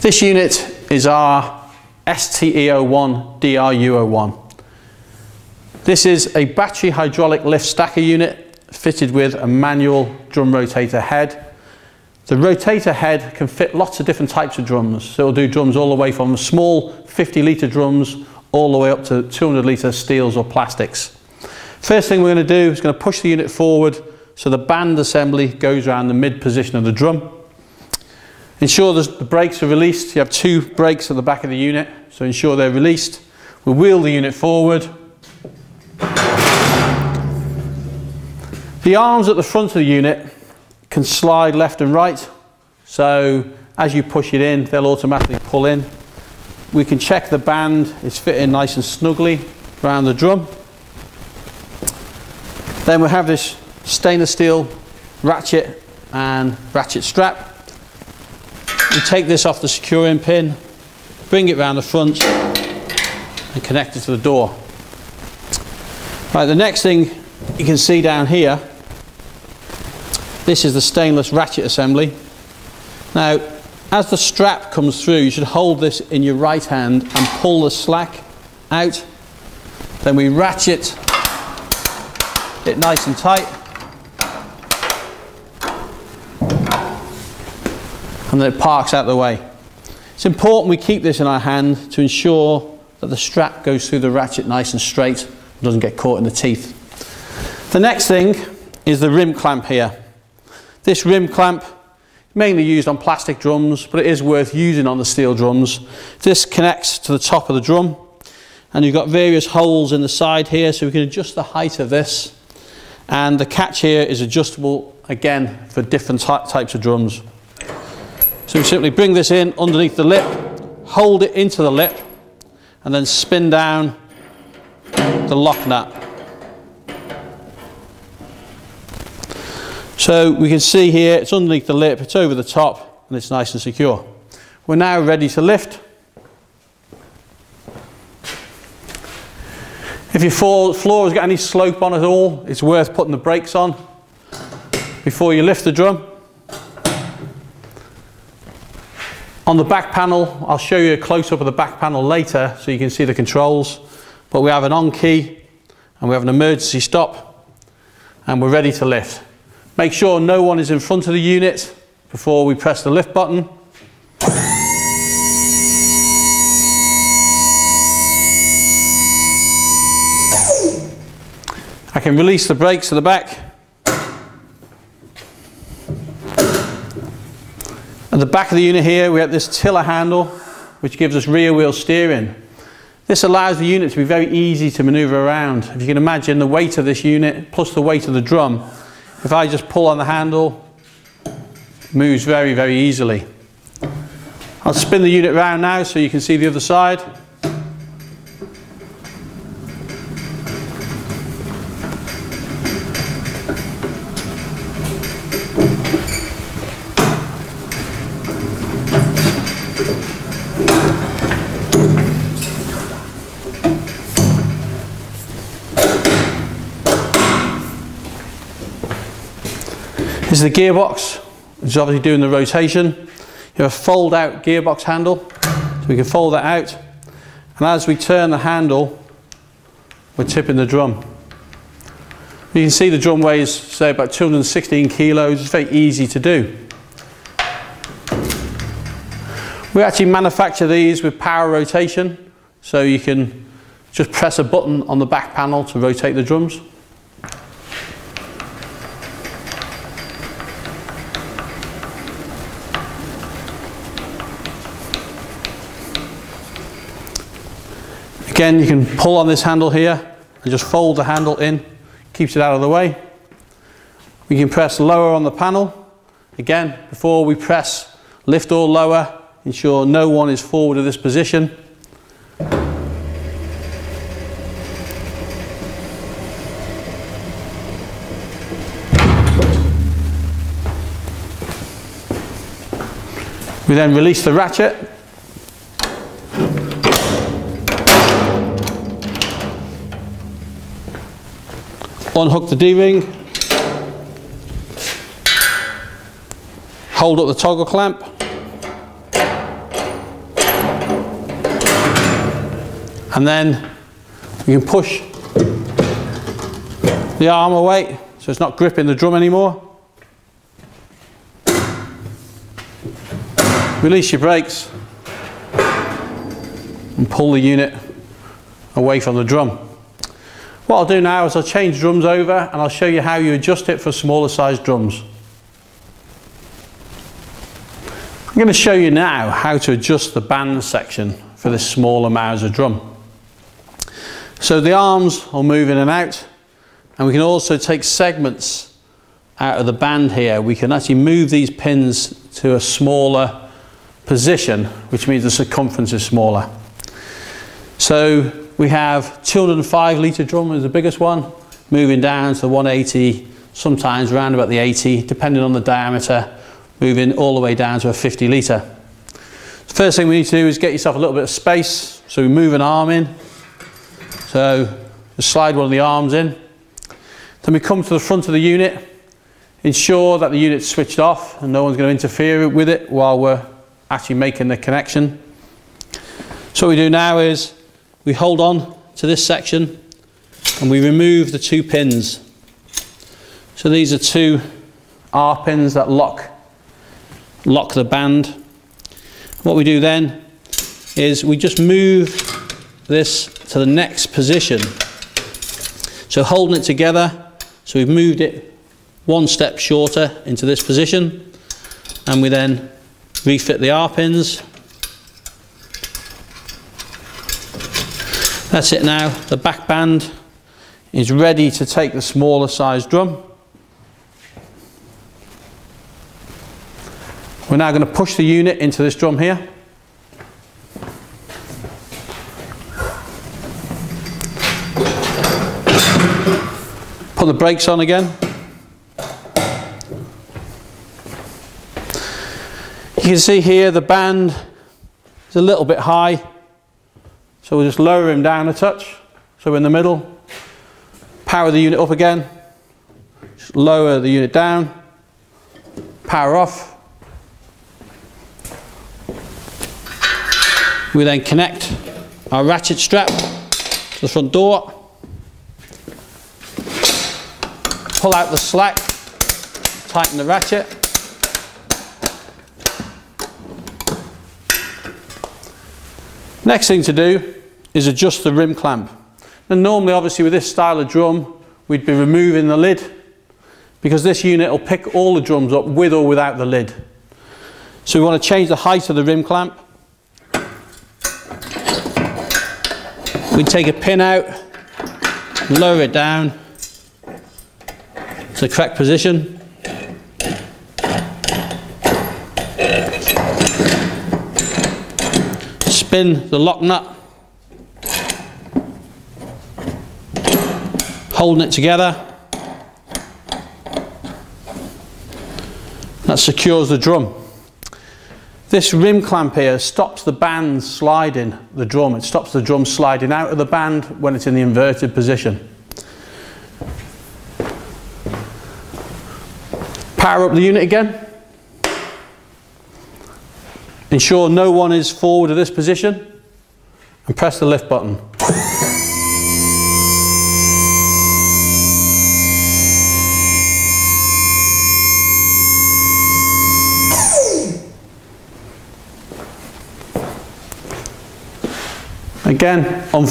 This unit is our STE01 DRU01. This is a battery hydraulic lift stacker unit fitted with a manual drum rotator head. The rotator head can fit lots of different types of drums. So it'll do drums all the way from small 50-litre drums all the way up to 200-litre steels or plastics. First thing we're going to do is going to push the unit forward so the band assembly goes around the mid position of the drum. Ensure the brakes are released. You have two brakes at the back of the unit, so ensure they're released. We'll wheel the unit forward. The arms at the front of the unit can slide left and right, so as you push it in, they'll automatically pull in. We can check the band is fitting nice and snugly around the drum. Then we have this stainless steel ratchet and ratchet strap. You take this off the securing pin, bring it round the front and connect it to the door. Right, the next thing you can see down here, this is the stainless ratchet assembly. Now, as the strap comes through, you should hold this in your right hand and pull the slack out. Then we ratchet it nice and tight. And then it parks out of the way. It's important we keep this in our hand to ensure that the strap goes through the ratchet nice and straight and doesn't get caught in the teeth. The next thing is the rim clamp here. This rim clamp is mainly used on plastic drums, but it is worth using on the steel drums. This connects to the top of the drum, and you've got various holes in the side here, so we can adjust the height of this. And the catch here is adjustable again for different types of drums. So we simply bring this in underneath the lip, hold it into the lip, and then spin down the lock nut. So we can see here, it's underneath the lip, it's over the top, and it's nice and secure. We're now ready to lift. If your floor has got any slope on at all, it's worth putting the brakes on before you lift the drum. On the back panel, I'll show you a close-up of the back panel later so you can see the controls, but we have an on key and we have an emergency stop and we're ready to lift. Make sure no one is in front of the unit before we press the lift button. I can release the brakes to the back. At the back of the unit here we have this tiller handle which gives us rear wheel steering. This allows the unit to be very easy to manoeuvre around. If you can imagine the weight of this unit plus the weight of the drum, if I just pull on the handle, it moves very, very easily. I'll spin the unit round now so you can see the other side. This is the gearbox, which is obviously doing the rotation. You have a fold out gearbox handle, so we can fold that out. And as we turn the handle, we're tipping the drum. You can see the drum weighs, say, about 216 kilos. It's very easy to do. We actually manufacture these with power rotation, so you can just press a button on the back panel to rotate the drums. Again, you can pull on this handle here and just fold the handle in, keeps it out of the way. We can press lower on the panel. Again, before we press lift or lower, ensure no one is forward of this position. We then release the ratchet. Unhook the D-ring, hold up the toggle clamp, And then you can push the arm away so it's not gripping the drum anymore. Release your brakes and pull the unit away from the drum. What I'll do now is I'll change drums over and I'll show you how you adjust it for smaller sized drums. I'm going to show you now how to adjust the band section for this smaller Mauser drum. So the arms will move in and out, and we can also take segments out of the band here. We can actually move these pins to a smaller position, which means the circumference is smaller. So we have 205 litre drum is the biggest one, moving down to 180, sometimes around about the 80, depending on the diameter, moving all the way down to a 50 litre. The first thing we need to do is get yourself a little bit of space. So we move an arm in. So just slide one of the arms in. Then we come to the front of the unit, ensure that the unit's switched off and no one's going to interfere with it while we're actually making the connection. So what we do now is we hold on to this section and we remove the 2 pins. So these are 2 R pins that lock the band. What we do then is we just move this to the next position. So holding it together, so we've moved it 1 step shorter into this position, and we then refit the R pins. That's it now. The back band is ready to take the smaller size drum. We're now going to push the unit into this drum here. Put the brakes on again. You can see here the band is a little bit high. So we'll just lower him down a touch, so we're in the middle. Power the unit up again, just lower the unit down, power off. We then connect our ratchet strap to the front door, pull out the slack, tighten the ratchet. Next thing to do is adjust the rim clamp. And normally, obviously, with this style of drum, we'd be removing the lid, because this unit will pick all the drums up with or without the lid. So we want to change the height of the rim clamp. We take a pin out, lower it down to the correct position. Spin the lock nut, holding it together. That secures the drum. This rim clamp here stops the band sliding the drum. It stops the drum sliding out of the band when it's in the inverted position. Power up the unit again. Ensure no one is forward of this position and press the lift button. Again, on